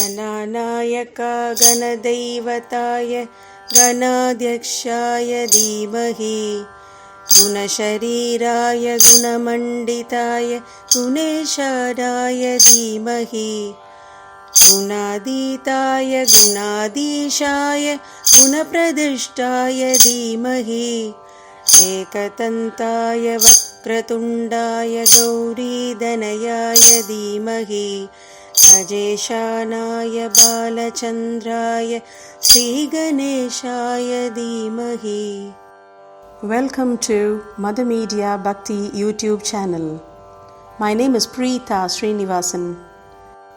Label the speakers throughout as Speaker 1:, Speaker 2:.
Speaker 1: गणानायक गणदैवताय गणाध्यक्षाय धीमहि गुणशरीराय गुणमण्डिताय गुणेशानाय धीमहि गुणातीताय गुणाधीशाय गुणप्रदिष्टाय धीमहि एकदन्ताय वक्रतुण्डाय गौरीतनयाय धीमहि अजेशानाय बालचन्द्राय श्रीगणेशाय धीमहि.
Speaker 2: Welcome to Mother Media Bhakti YouTube channel. My name is Preeta Srinivasan.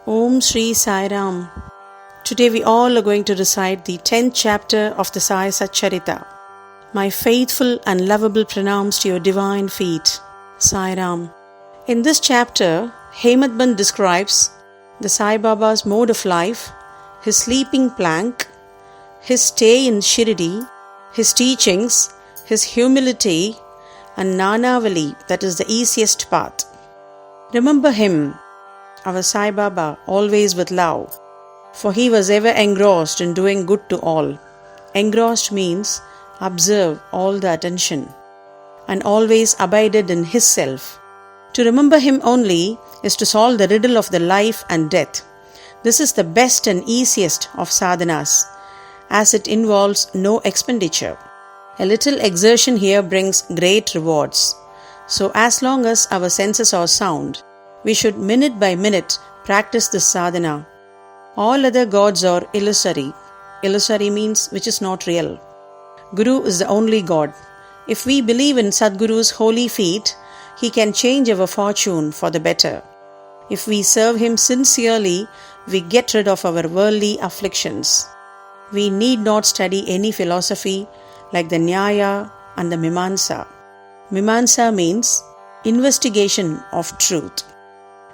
Speaker 1: Om Shri Sai Ram. Today we all are going to recite the 10th chapter of the Sai Satcharita. My faithful and lovable pranams to your divine feet. Sai Ram. In this chapter, Hemad Band describes the Sai Baba's mode of life, his sleeping plank, his stay in Shirdi, his teachings, his humility, and Nanavali, that is the easiest path. Remember him, our Sai Baba, always with love, for he was ever engrossed in doing good to all. Engrossed means observe all the attention, and always abided in his self. To remember him only is to solve the riddle of the life and death. This is the best and easiest of sadhanas, as it involves no expenditure. A little exertion here brings great rewards. So as long as our senses are sound, we should minute by minute practice this sadhana. All other gods are illusory. Illusory means which is not real. Guru is the only God. If we believe in Sadguru's holy feet, he can change our fortune for the better. If we serve him sincerely, we get rid of our worldly afflictions. We need not study any philosophy like the Nyaya and the Mimamsa. Mimamsa means investigation of truth.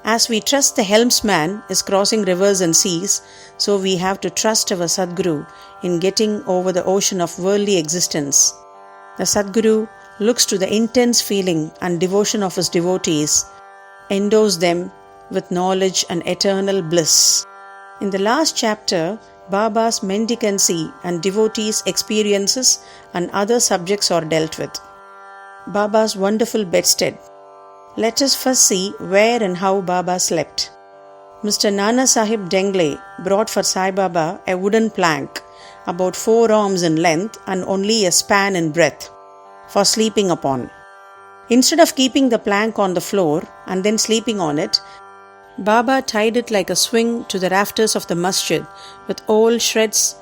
Speaker 1: As we trust the helmsman is crossing rivers and seas, so we have to trust our Sadguru in getting over the ocean of worldly existence. The Sadguru looks to the intense feeling and devotion of his devotees, endows them with knowledge and eternal bliss. In the last chapter, Baba's mendicancy and devotees' experiences and other subjects are dealt with. Baba's wonderful bedstead. Let us first see where and how Baba slept. Mr. Nana Sahib Dengle brought for Sai Baba a wooden plank, about 4 arms in length and only a span in breadth, for sleeping upon. Instead of keeping the plank on the floor and then sleeping on it, Baba tied it like a swing to the rafters of the masjid with old shreds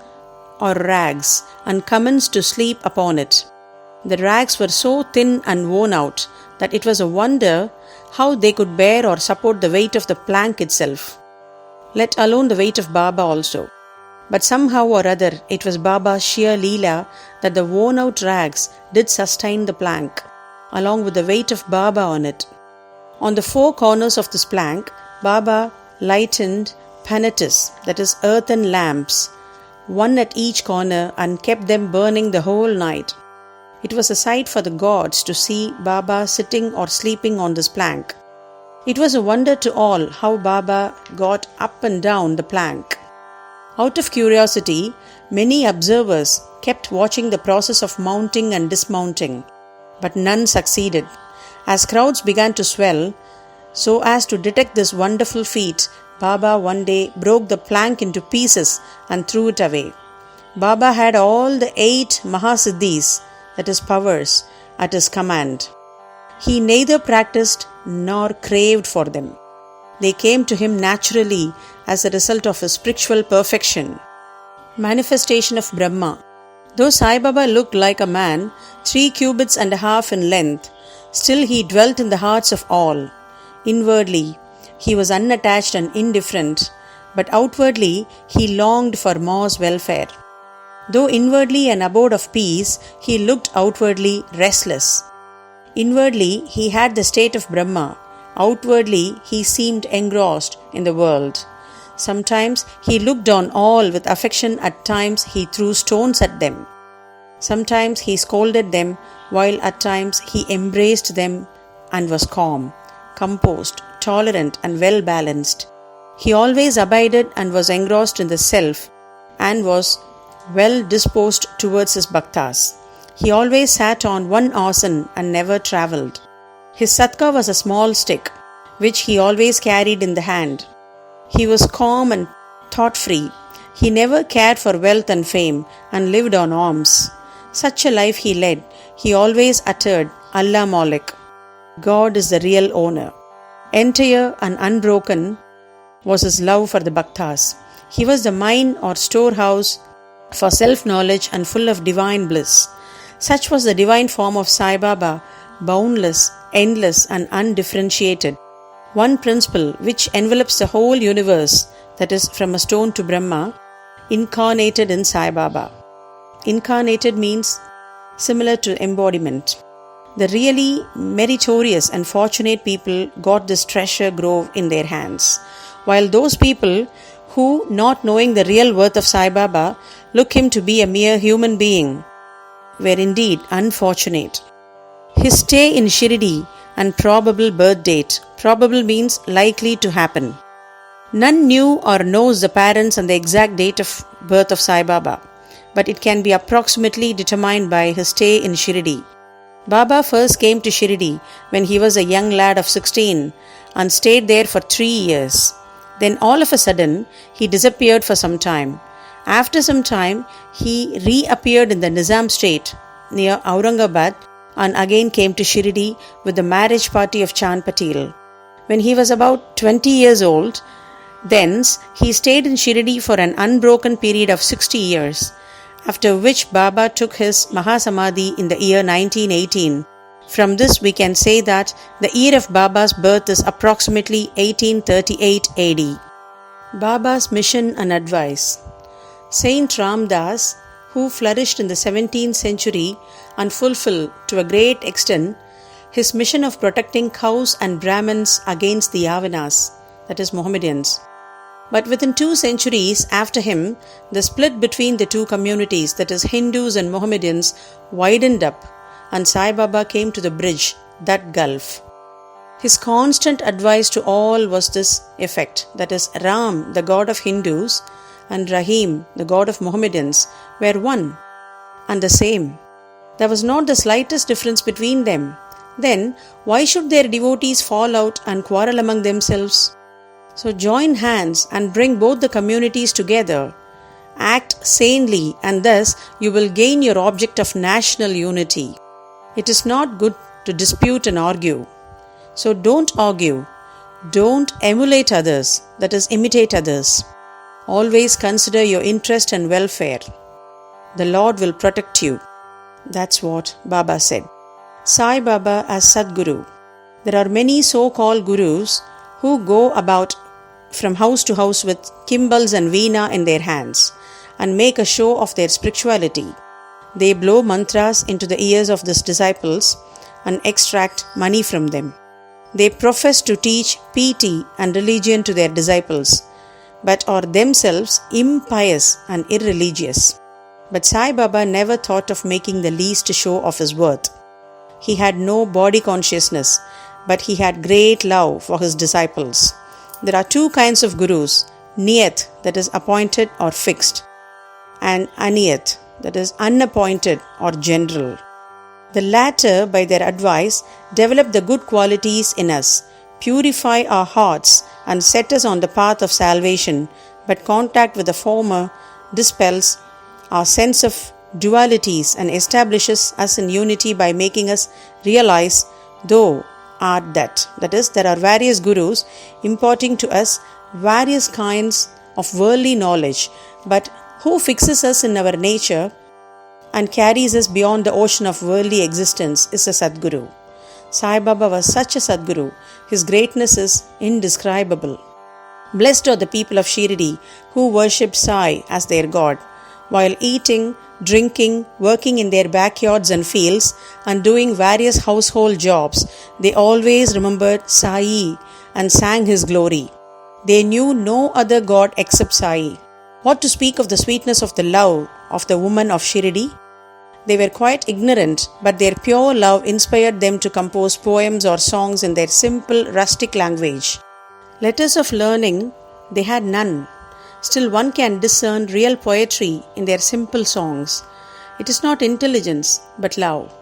Speaker 1: or rags and commenced to sleep upon it. The rags were so thin and worn out that it was a wonder how they could bear or support the weight of the plank itself, let alone the weight of Baba also. But somehow or other, it was Baba's sheer leela that the worn-out rags did sustain the plank, along with the weight of Baba on it. On the 4 corners of this plank, Baba lightened panetis, that is earthen lamps, one at each corner, and kept them burning the whole night. It was a sight for the gods to see Baba sitting or sleeping on this plank. It was a wonder to all how Baba got up and down the plank. Out of curiosity, many observers kept watching the process of mounting and dismounting, but none succeeded. As crowds began to swell, so as to detect this wonderful feat, Baba one day broke the plank into pieces and threw it away. Baba had all the 8 Mahasiddhis, that is powers, at his command. He neither practiced nor craved for them. They came to him naturally as a result of his spiritual perfection. Manifestation of Brahma. Though Sai Baba looked like a man 3 cubits and a half in length, still he dwelt in the hearts of all. Inwardly, he was unattached and indifferent, but outwardly he longed for Ma's welfare. Though inwardly an abode of peace, he looked outwardly restless. Inwardly, he had the state of Brahma. Outwardly, he seemed engrossed in the world. Sometimes he looked on all with affection, at times he threw stones at them. Sometimes he scolded them, while at times he embraced them and was calm, composed, tolerant and well balanced. He always abided and was engrossed in the self and was well disposed towards his bhaktas. He always sat on one asan and never travelled. His satka was a small stick, which he always carried in the hand. He was calm and thought-free. He never cared for wealth and fame and lived on alms. Such a life he led. He always uttered, Allah Malik. God is the real owner. Entire and unbroken was his love for the bhaktas. He was the mine or storehouse for self-knowledge and full of divine bliss. Such was the divine form of Sai Baba, boundless, endless and undifferentiated. One principle which envelops the whole universe, that is from a stone to Brahma, incarnated in Sai Baba. Incarnated means similar to embodiment. The really meritorious and fortunate people got this treasure grove in their hands, while those people who, not knowing the real worth of Sai Baba, look him to be a mere human being, were indeed unfortunate. His stay in Shirdi and probable birth date. Probable means likely to happen. None knew or knows the parents and the exact date of birth of Sai Baba, but it can be approximately determined by his stay in Shirdi. Baba first came to Shirdi when he was a young lad of 16 and stayed there for 3 years. Then all of a sudden, he disappeared for some time. After some time, he reappeared in the Nizam state near Aurangabad and again came to Shirdi with the marriage party of Chand Patil. When he was about 20 years old, thence he stayed in Shirdi for an unbroken period of 60 years, after which Baba took his Mahasamadhi in the year 1918. From this we can say that the year of Baba's birth is approximately 1838 AD. Baba's mission and advice. Saint Ram Das, who flourished in the 17th century and fulfilled to a great extent his mission of protecting cows and Brahmins against the Yavanas, that is Mohammedans. But within 2 centuries after him, the split between the two communities, that is Hindus and Mohammedans, widened up, and Sai Baba came to the bridge, that gulf. His constant advice to all was this effect, that is Ram, the god of Hindus, and Rahim, the god of Mohammedans, were one and the same. There was not the slightest difference between them. Then, why should their devotees fall out and quarrel among themselves? So join hands and bring both the communities together. Act sanely, and thus you will gain your object of national unity. It is not good to dispute and argue. So don't argue. Don't emulate others, that is, imitate others. Always consider your interest and welfare. The Lord will protect you. That's what Baba said. Sai Baba as Sadguru. There are many so-called gurus who go about from house to house with cymbals and veena in their hands and make a show of their spirituality. They blow mantras into the ears of these disciples and extract money from them. They profess to teach piety and religion to their disciples, but are themselves impious and irreligious. But Sai Baba never thought of making the least show of his worth. He had no body consciousness, but he had great love for his disciples. There are 2 kinds of gurus, niyat, that is appointed or fixed, and aniyat, that is unappointed or general. The latter, by their advice, develop the good qualities in us, purify our hearts and set us on the path of salvation, but contact with the former dispels our sense of dualities and establishes us in unity by making us realize thou art that. That is, there are various gurus imparting to us various kinds of worldly knowledge, but who fixes us in our nature and carries us beyond the ocean of worldly existence is a Sadguru. Sai Baba was such a Sadguru. His greatness is indescribable. Blessed are the people of Shirdi who worship Sai as their God. While eating, drinking, working in their backyards and fields, and doing various household jobs, they always remembered Sai and sang his glory. They knew no other God except Sai. What to speak of the sweetness of the love of the woman of Shirdi? They were quite ignorant, but their pure love inspired them to compose poems or songs in their simple, rustic language. Letters of learning They had none. Still, one can discern real poetry in their simple songs. It is not intelligence, but love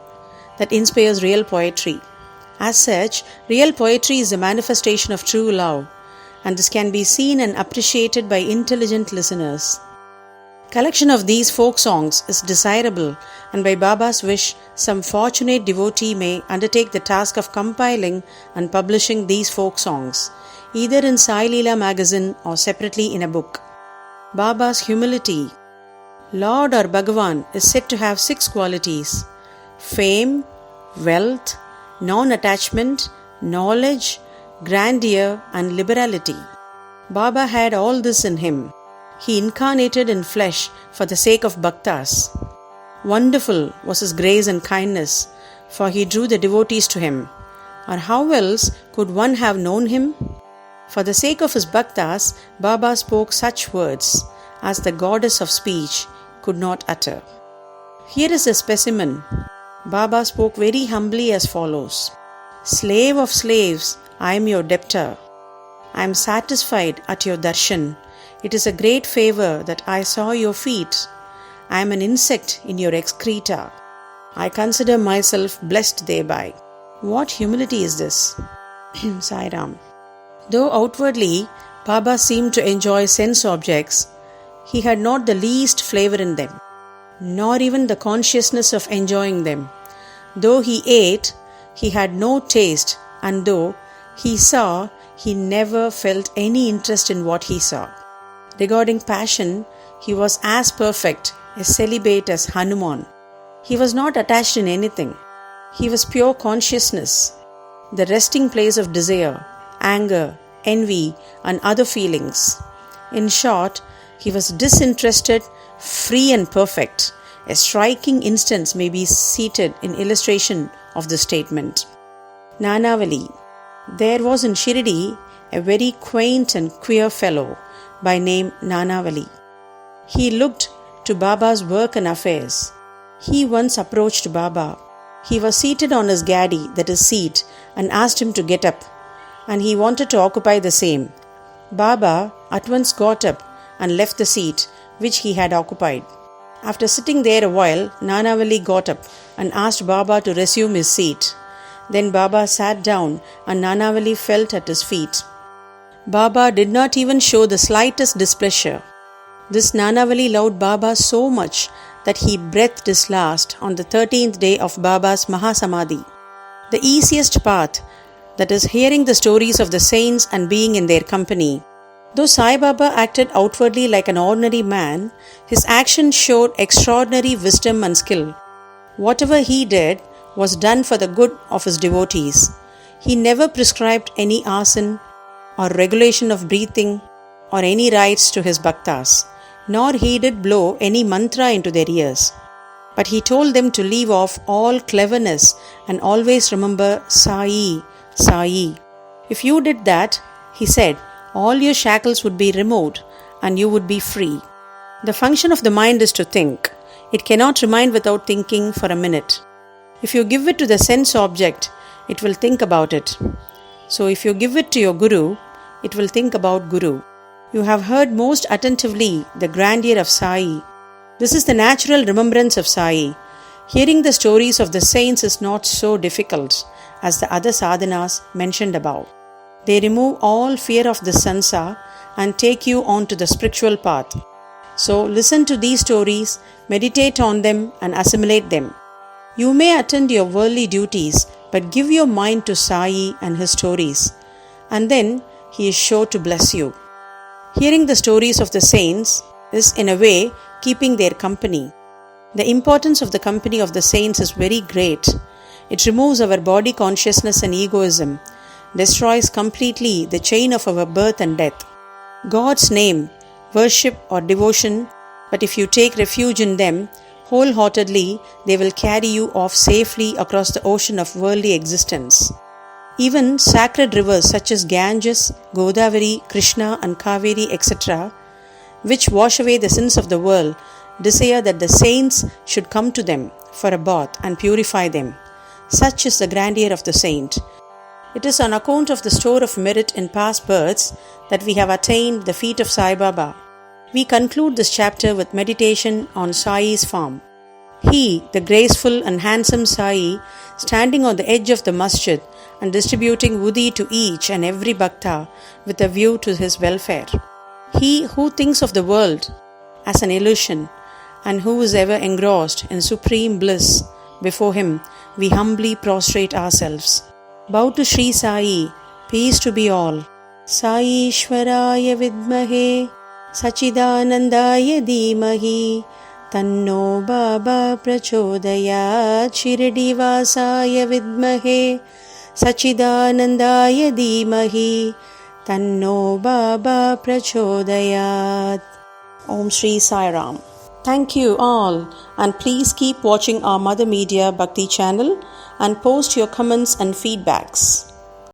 Speaker 1: that inspires real poetry. As such, real poetry is a manifestation of true love, and this can be seen and appreciated by intelligent listeners. Collection of these folk songs is desirable, and by Baba's wish, some fortunate devotee may undertake the task of compiling and publishing these folk songs, either in Sai Leela magazine or separately in a book. Baba's humility. Lord or Bhagavan is said to have 6 qualities: fame, wealth, non-attachment, knowledge, grandeur, and liberality. Baba had all this in him. He incarnated in flesh for the sake of bhaktas. Wonderful was his grace and kindness, for he drew the devotees to him. Or how else could one have known him? For the sake of his bhaktas, Baba spoke such words as the goddess of speech could not utter. Here is a specimen. Baba spoke very humbly as follows: Slave of slaves, I am your debtor. I am satisfied at your darshan. It is a great favor that I saw your feet. I am an insect in your excreta. I consider myself blessed thereby. What humility is this? Sai Ram. Though outwardly Baba seemed to enjoy sense objects, he had not the least flavor in them, nor even the consciousness of enjoying them. Though he ate, he had no taste, and though he saw, he never felt any interest in what he saw. Regarding passion, he was as perfect a celibate as Hanuman. He was not attached in anything. He was pure consciousness, the resting place of desire, anger, envy, and other feelings. In short, he was disinterested, free and perfect. A striking instance may be cited in illustration of this statement. Nanavali. There was in Shirdi a very quaint and queer fellow by name Nanavali. He looked to Baba's work and affairs. He once approached Baba. He was seated on his gadi, that is seat, and asked him to get up, and he wanted to occupy the same. Baba at once got up and left the seat which he had occupied. After sitting there a while, Nanavali got up and asked Baba to resume his seat. Then Baba sat down and Nanavali felt at his feet. Baba did not even show the slightest displeasure. This Nanavali loved Baba so much that he breathed his last on the 13th day of Baba's Mahasamadhi. The easiest path, that is hearing the stories of the saints and being in their company. Though Sai Baba acted outwardly like an ordinary man, his actions showed extraordinary wisdom and skill. Whatever he did was done for the good of his devotees. He never prescribed any asana or regulation of breathing or any rites to his bhaktas, nor he did blow any mantra into their ears. But he told them to leave off all cleverness and always remember Sai, Sai. If you did that, he said, all your shackles would be removed and you would be free. The function of the mind is to think. It cannot remain without thinking for a minute. If you give it to the sense object, it will think about it. So if you give it to your Guru, it will think about Guru. You have heard most attentively the grandeur of Sai. This is the natural remembrance of Sai. Hearing the stories of the saints is not so difficult as the other sadhanas mentioned above. They remove all fear of the sansa and take you on to the spiritual path. So listen to these stories, meditate on them and assimilate them. You may attend your worldly duties, but give your mind to Sai and his stories, and then he is sure to bless you. Hearing the stories of the saints is in a way keeping their company. The importance of the company of the saints is very great. It removes our body consciousness and egoism, destroys completely the chain of our birth and death. God's name, worship or devotion, but if you take refuge in them wholeheartedly, they will carry you off safely across the ocean of worldly existence. Even sacred rivers such as Ganges, Godavari, Krishna and Kaveri, etc., which wash away the sins of the world, desire that the saints should come to them for a bath and purify them. Such is the grandeur of the saint. It is on account of the store of merit in past births that we have attained the feet of Sai Baba. We conclude this chapter with meditation on Sai's form. He, the graceful and handsome Sai, standing on the edge of the masjid and distributing Wudi to each and every Bhakta with a view to his welfare. He who thinks of the world as an illusion and who is ever engrossed in supreme bliss, before him we humbly prostrate ourselves. Bow to Sri Sai, peace to be all. Sai Ishwaraya Vidmahe, Sachidanandaya Dhimahi, Tanno Baba Prachodayat, Shirdi Vasaya Vidmahe, Sachidanandaya Dhimahi, Tanno Baba Prachodayat. Om Shri Sai Ram. Thank you all, and please keep watching our Mother Media Bhakti channel and post your comments and feedbacks.